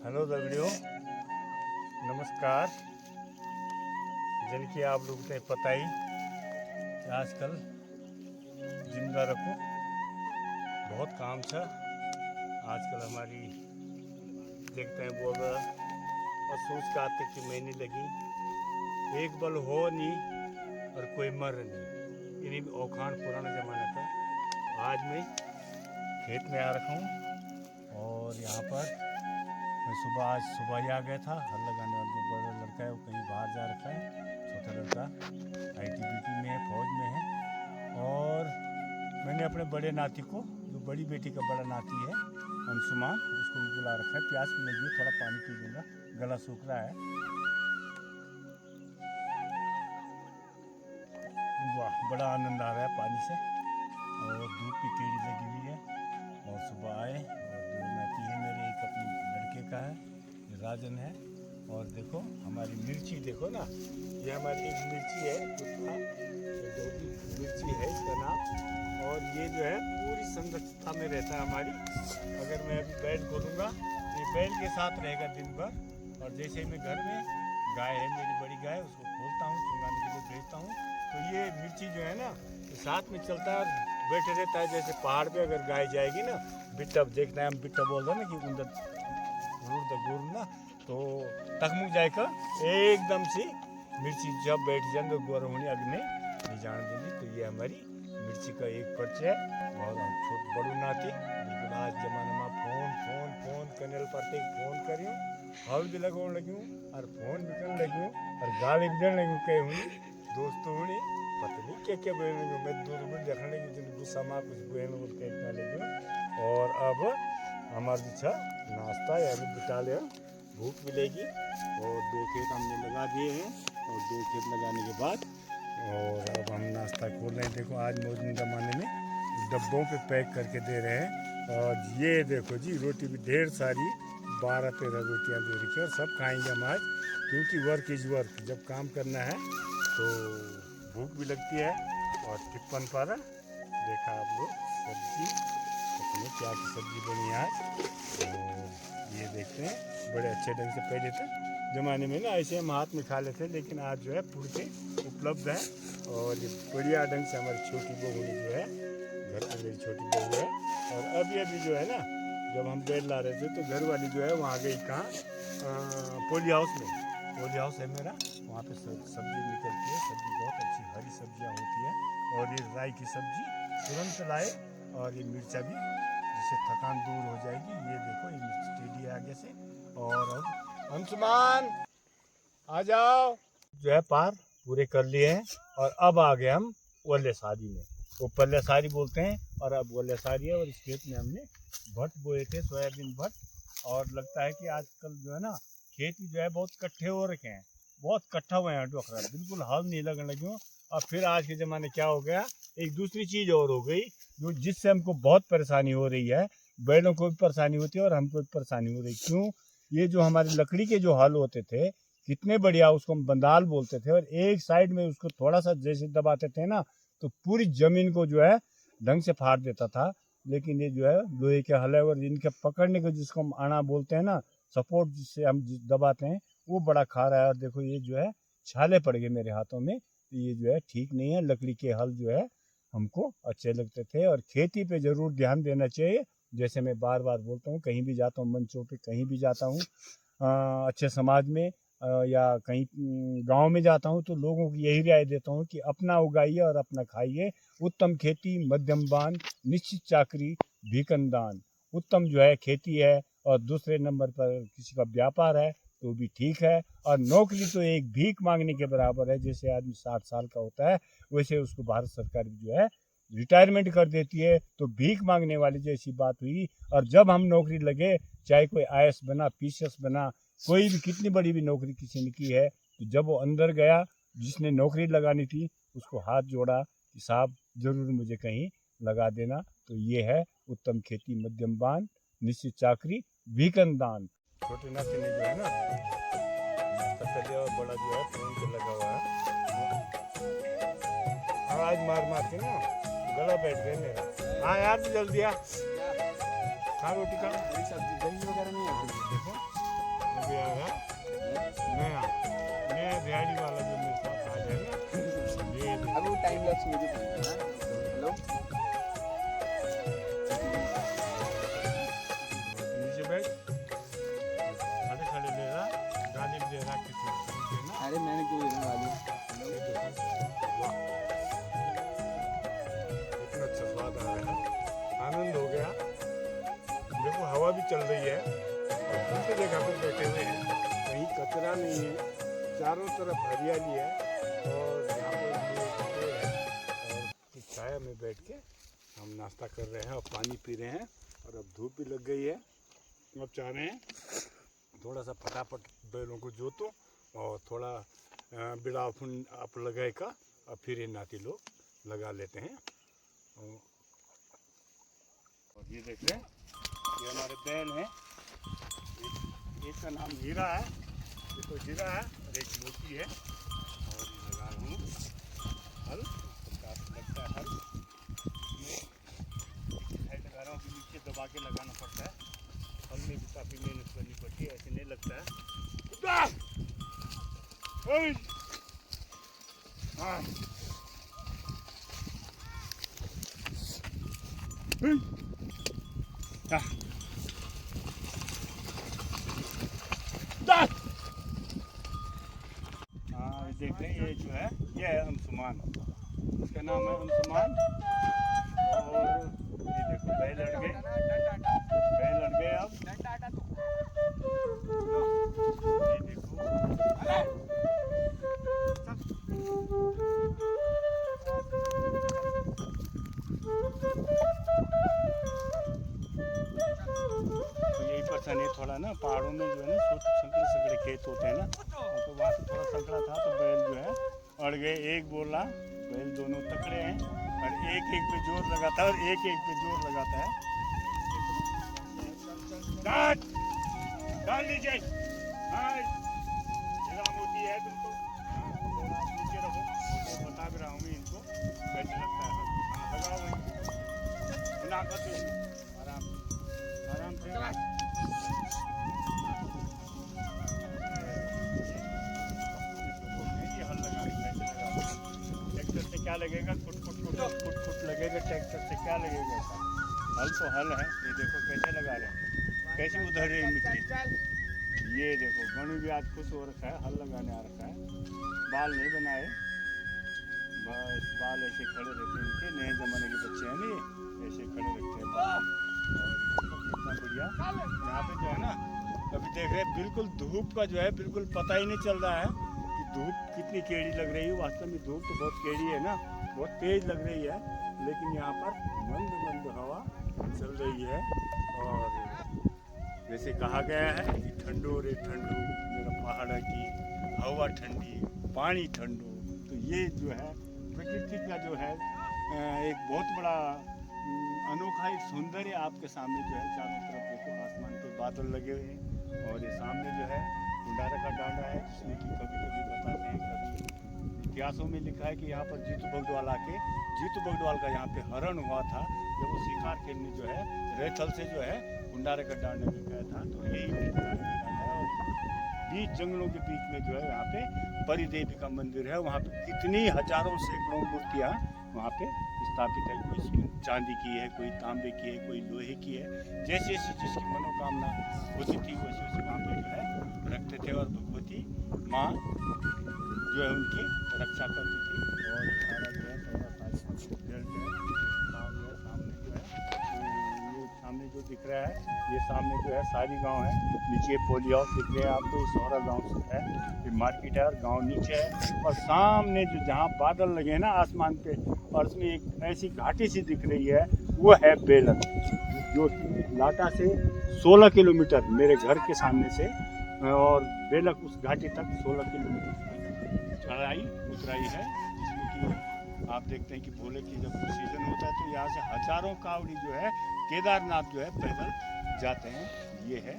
Hello दगड़ियों, नमस्कार। जिनकी आप लोग को पता ही कि आजकल जिम्मेदारों को बहुत काम था। आजकल हमारी देखते हैं वो महसूस करते कि महीने लगी एक बल हो नहीं और कोई मर नहीं। इन्हीं औखान पुराना ज़माने का आज मैं खेत में आ रखा हूँ और यहाँ पर मैं आज सुबह ही आ गया था। हल लगाने वाला जो बड़ा लड़का है वो कहीं बाहर जा रखा है। छोटा लड़का आईटीबीपी में है, फौज में है। और मैंने अपने बड़े नाती को, जो बड़ी बेटी का बड़ा नाती है अंशुमान, उसको भी बुला रखा है। प्यास भी लगी है, थोड़ा पानी पी लूँगा, गला सूख रहा है। वाह, बड़ा आनंद आ रहा है पानी से। और धूप की टेढ़ी लगी हुई है। और सुबह आए और दो नाती है मेरे, एक अपने लड़के का है, राजन है। और देखो हमारी मिर्ची, देखो ना, ये हमारी एक मिर्ची है, मिर्ची है इसका नाम। और ये जो है पूरी संरक्षता में रहता है हमारी। अगर मैं अभी बैल खोलूँगा ये बैल के साथ रहेगा दिन भर। और जैसे ही मैं घर में गाय है, मेरी बड़ी गाय, उसको खोलता हूँ, चुंगाने के लिए भेजता हूँ, तो ये मिर्ची जो है ना तो साथ में चलता है और बैठे रहता है। जैसे पहाड़ पे अगर गाय जाएगी ना, बिट्टा देखना है, हम बिट्टा बोल रहे हैं ना कि उधर गुड़ ना, तो तकमुक जाकर एकदम से मिर्ची जब बैठ जाए तो गोर होनी अग्नि नहीं जान देंगे। तो ये हमारी मिर्ची का एक परिचय है। और हम छोट बड़ू नाती बिल्कुल आज जमाने में फोन फोन फोन कनेल पर फोन करियो, हल भी लगाने लगी और फोन भी करने लगी और गाली भी देने लगी। कहीं हुई दोस्तों हुई पता नहीं क्या बोलने लगी, मैं दूर दूर देखने लगी जिन गुस्सा माँ कुछ बहन बोल के इतना लगी। और अब हमारा अच्छा नाश्ता या भी बिता ले, भूख मिलेगी। और 2 खेत हमने लगा दिए हैं और 2 खेत लगाने के बाद और अब हम नाश्ता खोल रहे हैं। देखो आज मौजूदा ज़माने में डब्बों पे पैक करके दे रहे हैं। और ये देखो जी, रोटी भी ढेर सारी 12-13 रोटियां दे रखी है और सब खाएंगे हम आज, क्योंकि वर्क इज़ वर्क। जब काम करना है तो भूख भी लगती है। और टिप्पन पर देखा आप लोग सब्जी, इसमें क्या की सब्जी बनी आज। और ये देखते हैं बड़े अच्छे ढंग से, पहले तो ज़माने में ना ऐसे हम हाथ में खा लेते, लेकिन आज जो है पुरखे उपलब्ध है। और ये बढ़िया ढंग से हमारी छोटी बहू ने जो है, घर पर मेरी छोटी बहू है। और अभी अभी जो है ना, जब हम बैल ला रहे थे तो घर वाली जो है वहाँ गई कहाँ, पोली हाउस में। पोली हाउस है मेरा, वहाँ पे सब्जी निकलती है। सब्जी बहुत अच्छी हरी सब्जियाँ होती है। और ये राई की सब्जी तुरंत लाए, और ये मिर्चा भी, जिससे थकान दूर हो जाएगी। ये देखो ये मिर्च टेढ़ी है आगे से। और अब अंशुमान आ जाओ, जो है पार पूरे कर लिए हैं। और अब आ गए हम वल्ले सारी में, वो पल्ले सारी बोलते हैं और अब वल्ले सारी है। और इस खेत में हमने भट्ट बोए थे, सोयाबीन भट्ट। और लगता है कि आजकल जो है ना खेती जो है बहुत कट्ठे हो रखे हैं, बहुत कट्ठा हुए हैं डोकरा, बिल्कुल हल नहीं लगने लगे। और फिर आज के ज़माने क्या हो गया, एक दूसरी चीज़ और हो गई जो जिससे हमको बहुत परेशानी हो रही है। बैलों को भी परेशानी होती है और हमको भी परेशानी हो रही। क्यों? ये जो हमारे लकड़ी के जो हल होते थे कितने बढ़िया, उसको हम बंदाल बोलते थे, और एक साइड में उसको थोड़ा सा जैसे दबाते थे ना तो पूरी ज़मीन को जो है ढंग से फाड़ देता था। लेकिन ये जो है लोहे के हल है, और इनके पकड़ने को जिसको हम आना बोलते हैं ना, सपोर्ट जिससे हम दबाते हैं, वो बड़ा खा रहा है। और देखो ये जो है छाले पड़ गए मेरे हाथों में, तो ये जो है ठीक नहीं है। लकड़ी के हल जो है हमको अच्छे लगते थे। और खेती पे ज़रूर ध्यान देना चाहिए। जैसे मैं बार बार बोलता हूँ, कहीं भी जाता हूँ, मंचों पे कहीं भी जाता हूँ, अच्छे समाज में या कहीं गांव में जाता हूँ, तो लोगों को यही राय देता हूँ कि अपना उगाइए और अपना खाइए। उत्तम खेती मध्यम बान, निश्चित चाकरी भीखन दान। उत्तम जो है खेती है, और दूसरे नंबर पर किसी का व्यापार है तो भी ठीक है। और नौकरी तो एक भीख मांगने के बराबर है। जैसे आदमी 60 साल का होता है, वैसे उसको भारत सरकार जो है रिटायरमेंट कर देती है, तो भीख मांगने वाली जैसी बात हुई। और जब हम नौकरी लगे, चाहे कोई आईएएस बना, पीसीएस बना, कोई भी कितनी बड़ी भी नौकरी किसी ने की है, तो जब वो अंदर गया, जिसने नौकरी लगानी थी उसको हाथ जोड़ा कि साहब जरूर मुझे कहीं लगा देना। तो ये है उत्तम खेती मध्यम बान, निश्चित चाकरी भीखन दान। छोटे नाते ने जो है ना पहले और बड़ा जो है फोन पे लगा हुआ है, आवाज मार मार के ना गला बैठ गया मेरा। हाँ यार जल्दी आ, खा रोटी खा। सब्जी दही वगैरह नहीं आती, देखो हेलो नीचे बैठ, खड़े खड़े ले रहा, गाली भी दे रहा किसी को ना। अरे मैंने क्यों देना गाली? वाह, इतना अच्छा स्वाद आ रहा है, आनंद हो गया। देखो हवा भी चल रही है और दूसरी जगह पे बैठे हुए हैं, कहीं कचरा नहीं है, चारों तरफ हरियाली है और यहाँ पे पेड़ है और छाया में बैठ के हम नाश्ता कर रहे हैं और पानी पी रहे हैं। और अब धूप भी लग गई है, अब चाह रहे हैं थोड़ा सा फटाफट बैलों को जोतो और थोड़ा बिड़ा फुन आप लगाए का और फिर ये नाती लोग लगा लेते हैं। और ये देख रहे हैं, ये हमारे बैल हैं, एक का नाम हीरा है, ये तो हीरा है और एक मोती है। और ये लगा रहा हूँ हल, काफी लगता है हल में लगा रहा हूँ कि नीचे दबा के लगाना पड़ता है। हल में भी काफ़ी मेहनत करनी पड़ती है, ऐसे नहीं लगता है। हाँ, देख रहे हैं, ये जो है ये है अंशुमान, इसका नाम है अंशुमान। और ये देखो बैल लड़ गए, बैल लड़ गए। अब ये देखो तो यही परेशानी है थोड़ा ना, पहाड़ों में जो है ना संकड़े संकड़े खेत होते हैं ना, तो वहाँ से थोड़ा संकड़ा था तो बैल जो है अड़ गए। एक बोला, बैल दोनों तकड़े हैं और एक एक पे जोर लगाता है और एक एक पे जोर लगाता है। डाल लीजिए, हाँ हीरा मोती है बिल्कुल। थोड़ा आप नीचे रहो, तो बता भी रहा हूँ मैं इनको कैसे लगता है। हाँ लगाओ वहीं ना, करते आराम आराम से। ये हल लगा, कैसे लगा, ट्रैक्टर से क्या लगेगा, कुट कुट कुट कुट कुट लगेगा, ट्रैक्टर से क्या लगेगा। हल तो हल है, ये देखो कैसे लगा रहे हैं, कैसे उधर रही मिट्टी। ये देखो गणु भी आज खुश हो रखा है, हल लगाने आ रखा है, बाल नहीं बनाए, बस बाल ऐसे खड़े रहते हैं इनके, नए ज़माने के बच्चे हैं नहीं, ऐसे खड़े रखते हैं बाल। और कितना बढ़िया यहाँ पे जो है ना, अभी देख रहे हैं बिल्कुल धूप का जो है बिल्कुल पता ही नहीं चल रहा है कि धूप कितनी टेढ़ी लग रही है। वास्तव में धूप तो बहुत टेढ़ी है ना, बहुत तेज़ लग रही है, लेकिन यहाँ पर मंद मंद हवा चल रही है। और जैसे कहा गया है कि ठंडो रे ठंडो मेरा पहाड़ की हवा ठंडी, पानी ठंडो। तो ये जो है प्रकृति का जो है एक बहुत बड़ा अनोखा एक सौंदर्य आपके सामने जो है। चारों तरफ देखो आसमान पे बादल लगे हुए हैं और ये सामने जो है भंडारा का डांडा है, जिसमें कि कभी कभी बताते हैं, कभी इतिहासों में लिखा है कि यहाँ पर जीतू बगडवाल आके, जीतू बगडवाल का यहाँ पे हरण हुआ था जब वो शिकार खेलने जो है रेथल से जो है भंडारे का डांडा में गया था। तो यही भंडारे का डांडा है और बीच जंगलों के बीच में जो है यहाँ पे परी देवी का मंदिर है। वहाँ पे कितनी हजारों सैकड़ों मूर्तियाँ वहाँ पे स्थापित है, कोई चांदी की है, कोई तांबे की है, कोई लोहे की है, जैसे जैसे जिसकी मनोकामना होती थी वैसे वैसे वहाँ पे जो है रखते थे और भगवती माँ जो है उनकी रक्षा करती थी। और सारा जो है थोड़ा सा जो है सामने जो है ये सामने जो दिख रहा है, ये सामने जो है सारी गांव है, नीचे पोली हाउस दिख रहे हैं आपको, ये सोहरा गांव है, ये मार्केट है और गांव नीचे है। और सामने जो जहां बादल लगे हैं ना आसमान पे, और उसमें एक ऐसी घाटी सी दिख रही है, वो है बेलन, जो लाटा से 16 किलोमीटर मेरे घर के सामने से और बेलक उस घाटी तक 16 किलोमीटर चढ़ाई उतराई है। जिसमें कि आप देखते हैं कि भोले की जब सीजन होता है तो यहाँ से हजारों कावड़ी जो है केदारनाथ जो है पैदल जाते हैं। ये है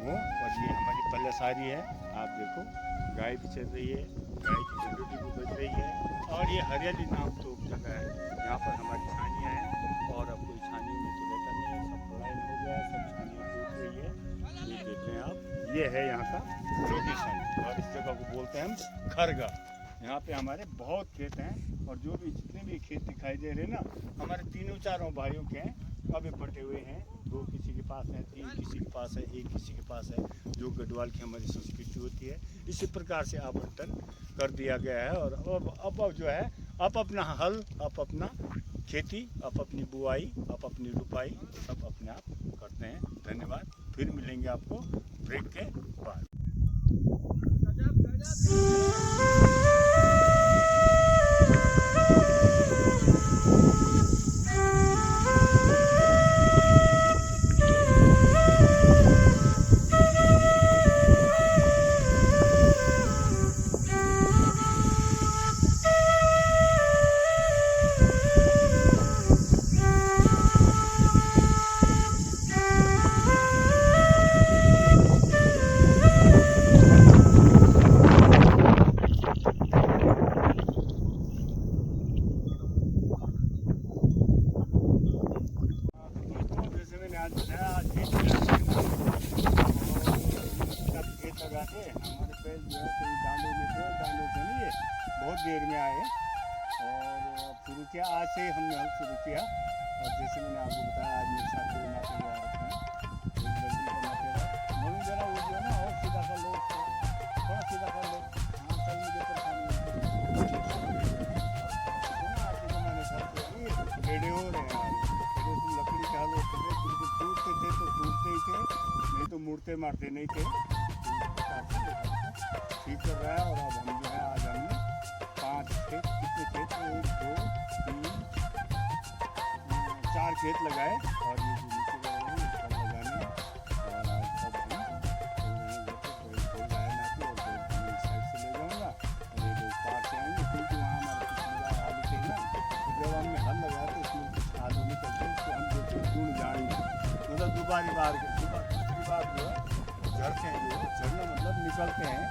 वो, और ये हमारी पल्लेसारी है, आप देखो गाय भी चल रही है, गाय की झुंडुटी भी बज रही है। और ये हरियाली नाम तो जगह है, यहाँ पर हमारी छानियाँ हैं और अब कोई छानी में तो रहता नहीं है, सब पलायन हो गया है, सब छानियाँ टूट गई है। ये देख रहे हैं आप, ये है यहाँ का लोकेशन और इस जगह को बोलते हैं हम खरगा। यहाँ पे हमारे बहुत खेत हैं और जो भी जितने भी खेत दिखाई दे रहे हैं ना, हमारे तीनों चारों भाइयों के हैं। अब ये बटे हुए हैं, 2 किसी के पास है, 3 किसी के पास है, 1 किसी के पास है, जो गढ़वाल की हमारी संस्कृति होती है। इसी प्रकार से आवंटन कर दिया गया है। और अब जो है, आप अपना हल, आप अपना खेती, आप अपनी बुआई, आप अपनी रुपाई सब अपने आप करते हैं। धन्यवाद। फिर मिलेंगे आपको ब्रेक के बाद। हमारे पैर जो है कहीं डांडों में थे और डांडों से नहीं, बहुत देर में आए और शुरू किया। आज से हमने हल शुरू किया और जैसे मैंने आपको बताया, आज मेरे साथ दो नाते आ रखे हैं, एक लड़की का नाते है। मनु जरा वो जो है ना, और सीधा कर लो, थोड़ा सीधा कर लो। हाँ, कल मुझे परेशानी आज के ज़माने साथ टेढ़े हो रहे हैं। आज तुम लकड़ी का हल होते थे, बिल्कुल टूटते थे तो टूटते ही थे, नहीं तो मुड़ते मारते नहीं थे। ठीक कर रहा है। और अब हम जो है, आज हमने 5 खेत, कितने खेत, 1 2 3 4 खेत लगाए और ये जो नीचे गए हैं सब लगाने। और आज अब हम खोल रहे हैं घर पे, कोई खोल रहा है नाती, और इस साइड से ले जाऊँगा और ये 2 पार से आएंगे, क्योंकि वहाँ हमारे पिछली बार आलू थे ना, तो जब हमने हल लगाया तो इसमें कुछ आलू निकलते हैं, उसको हम जो जुड़ जाएंगे, मतलब पिछली बार जो है झड़ते हैं, जो झड़ना मतलब निकलते हैं।